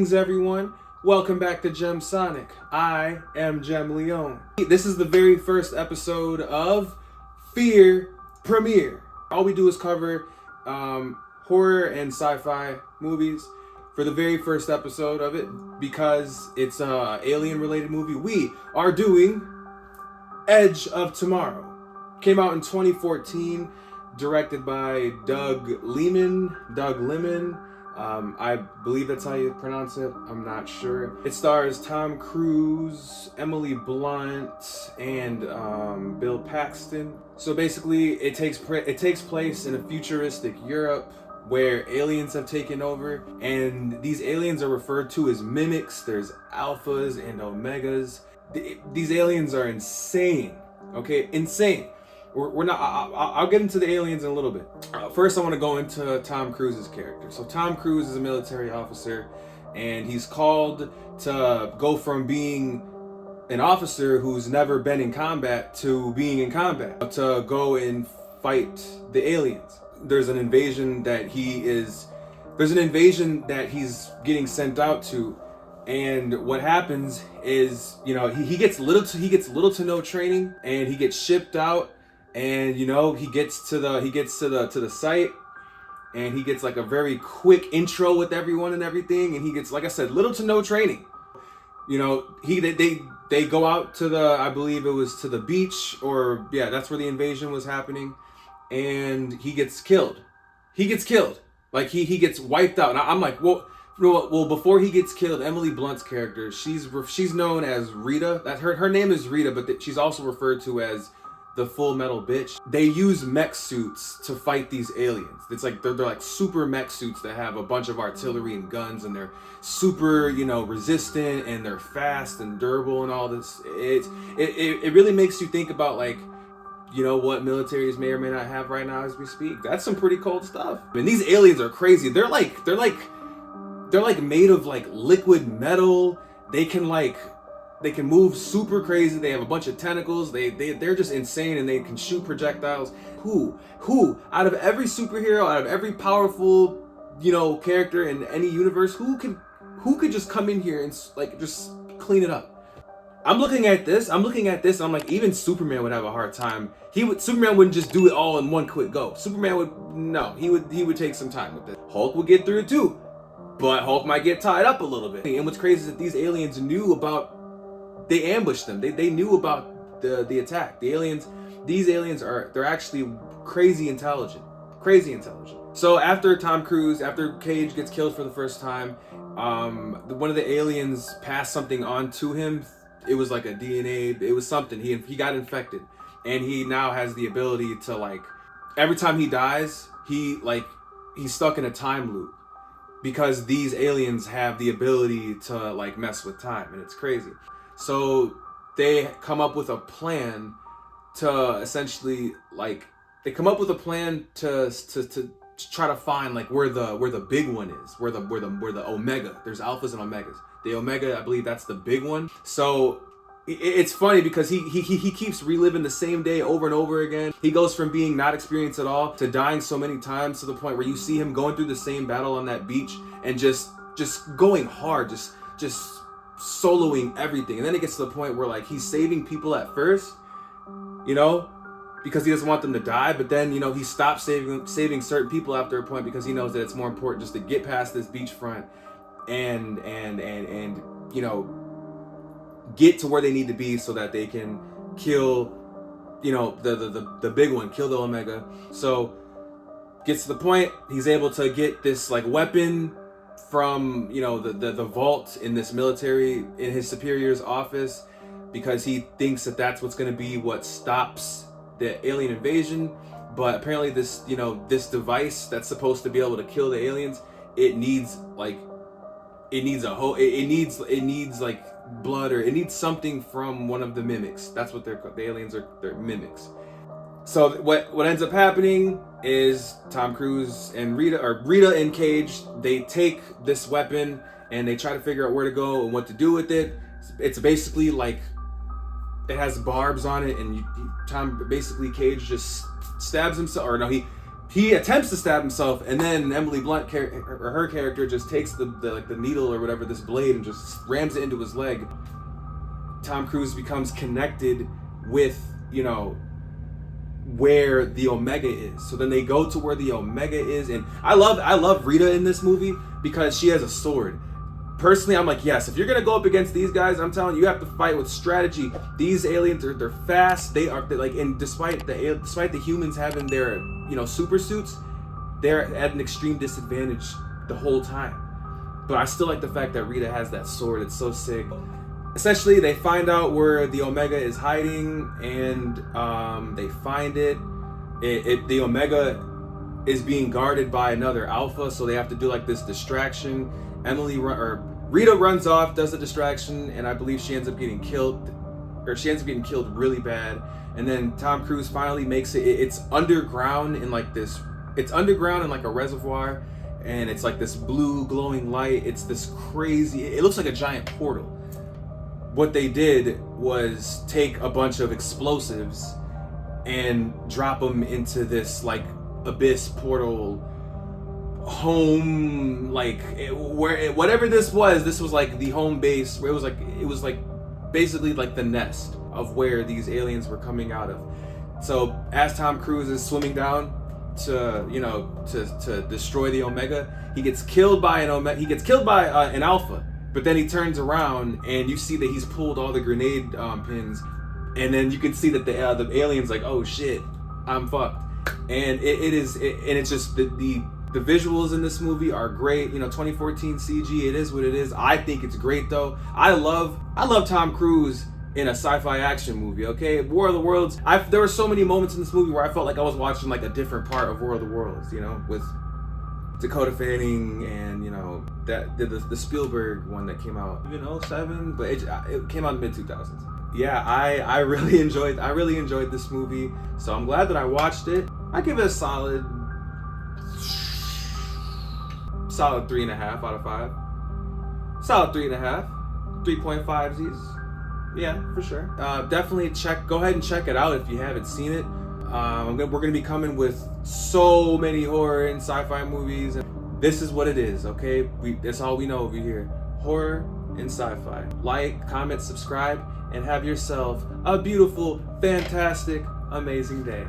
Greetings, everyone. Welcome back to Gem Sonic. I am Gem Leone. This is the very first episode of Fear Premiere. All we do is cover horror and sci-fi movies. For the very first episode of it, because it's an alien-related movie, we are doing Edge of Tomorrow. Came out in 2014, directed by Doug Liman. I believe that's how you pronounce it. I'm not sure. It stars Tom Cruise, Emily Blunt, and Bill Paxton. So basically, it takes place in a futuristic Europe where aliens have taken over, and these aliens are referred to as mimics. There's alphas and omegas. These aliens are insane. Okay, insane. We're not. I'll get into the aliens in a little bit. First, I want to go into Tom Cruise's character. So Tom Cruise is a military officer, and he's called to go from being an officer who's never been in combat to being in combat, to go and fight the aliens. There's an invasion that he's getting sent out to, and what happens is, he gets little to no training, and he gets shipped out. And he gets to the site, and he gets like a very quick intro with everyone and everything, and he gets, like I said, little to no training. They go out to I believe it was to the beach, or yeah, that's where the invasion was happening, and he gets killed. Like he gets wiped out. And I'm like, well, before he gets killed, Emily Blunt's character, she's known as Rita. That her name is Rita, but she's also referred to as the Full Metal Bitch. They use mech suits to fight these aliens. It's like they're like super mech suits that have a bunch of artillery and guns, and they're super resistant, and they're fast and durable and all this. It really makes you think about what militaries may or may not have right now as we speak. That's some pretty cold stuff. And these aliens are crazy. They're like made of like liquid metal. They can move super crazy. They have a bunch of tentacles. They're just insane, and they can shoot projectiles. Who out of every superhero, out of every powerful character in any universe, who could just come in here and just clean it up? I'm looking at this. I'm like, even Superman would have a hard time. Superman wouldn't just do it all in one quick go. He would take some time with it. Hulk would get through it too, but Hulk might get tied up a little bit. And what's crazy is that these aliens knew about. They ambushed them. They knew about the attack. These aliens they're actually crazy intelligent. So after Cage gets killed for the first time, one of the aliens passed something on to him. It was like a DNA. It was something. He got infected, and he now has the ability to every time he dies, he's stuck in a time loop, because these aliens have the ability to mess with time, and it's crazy. So they come up with a plan to essentially to try to find where the big one is, where the Omega. There's alphas and omegas. The Omega, I believe that's the big one. So it's funny because he keeps reliving the same day over and over again. He goes from being not experienced at all to dying so many times, to the point where you see him going through the same battle on that beach and just going hard, just soloing everything. And then it gets to the point where he's saving people at first, because he doesn't want them to die, but then he stops saving certain people after a point, because he knows that it's more important just to get past this beachfront and get to where they need to be, so that they can kill the big one, kill the Omega. So gets to the point, he's able to get this weapon from the vault in this military, in his superior's office, because he thinks that that's what's going to be what stops the alien invasion. But apparently this device that's supposed to be able to kill the aliens, it needs blood, or it needs something from one of the mimics. That's what the aliens are. They're mimics. So what ends up happening is Tom Cruise and Rita and Cage, they take this weapon and they try to figure out where to go and what to do with it. It's basically it has barbs on it, and Cage just stabs himself, or no, he attempts to stab himself, and then Emily Blunt, her character, just takes the needle or whatever, this blade, and just rams it into his leg. Tom Cruise becomes connected with, you know, where the Omega is. So then they go to where the Omega is, and I love Rita in this movie because she has a sword. Personally, I'm like, yes, if you're gonna go up against these guys, I'm telling you, you have to fight with strategy. These aliens they're fast. They're like, and despite the humans having their, you know, super suits, they're at an extreme disadvantage the whole time. But I still like the fact that Rita has that sword. It's so sick. Essentially, they find out where the Omega is hiding, and they find it. The Omega is being guarded by another Alpha, so they have to do like this distraction. Rita runs off, does the distraction, and I believe she ends up getting killed, or she ends up getting killed really bad. And then Tom Cruise finally makes it. It's underground in like this. It's underground in like a reservoir, and it's like this blue glowing light. It's this crazy. It looks like a giant portal. What they did was take a bunch of explosives and drop them into this like abyss portal home, like whatever this was like the home base, where it was like basically like the nest of where these aliens were coming out of. So as Tom Cruise is swimming down to, you know, to destroy the Omega, he gets killed by an Alpha. But then he turns around and you see that he's pulled all the grenade pins, and then you can see that the alien's like, oh shit, I'm fucked. And it's just the visuals in this movie are great. You know, 2014 CG, it is what it is. I think it's great though. I love Tom Cruise in a sci-fi action movie. Okay, War of the Worlds. There were so many moments in this movie where I felt like I was watching like a different part of War of the Worlds. You know, with Dakota Fanning, and you know that the Spielberg one that came out in 2007, but it came out in the mid-2000s. Yeah, I really enjoyed this movie, so I'm glad that I watched it. I give it a solid 3.5 out of 5. Solid 3.5, 3.5 Z's. Yeah, for sure. Definitely go ahead and check it out if you haven't seen it. We're going to be coming with so many horror and sci-fi movies. This is what it is, okay? That's all we know over here. Horror and sci-fi. Like, comment, subscribe, and have yourself a beautiful, fantastic, amazing day.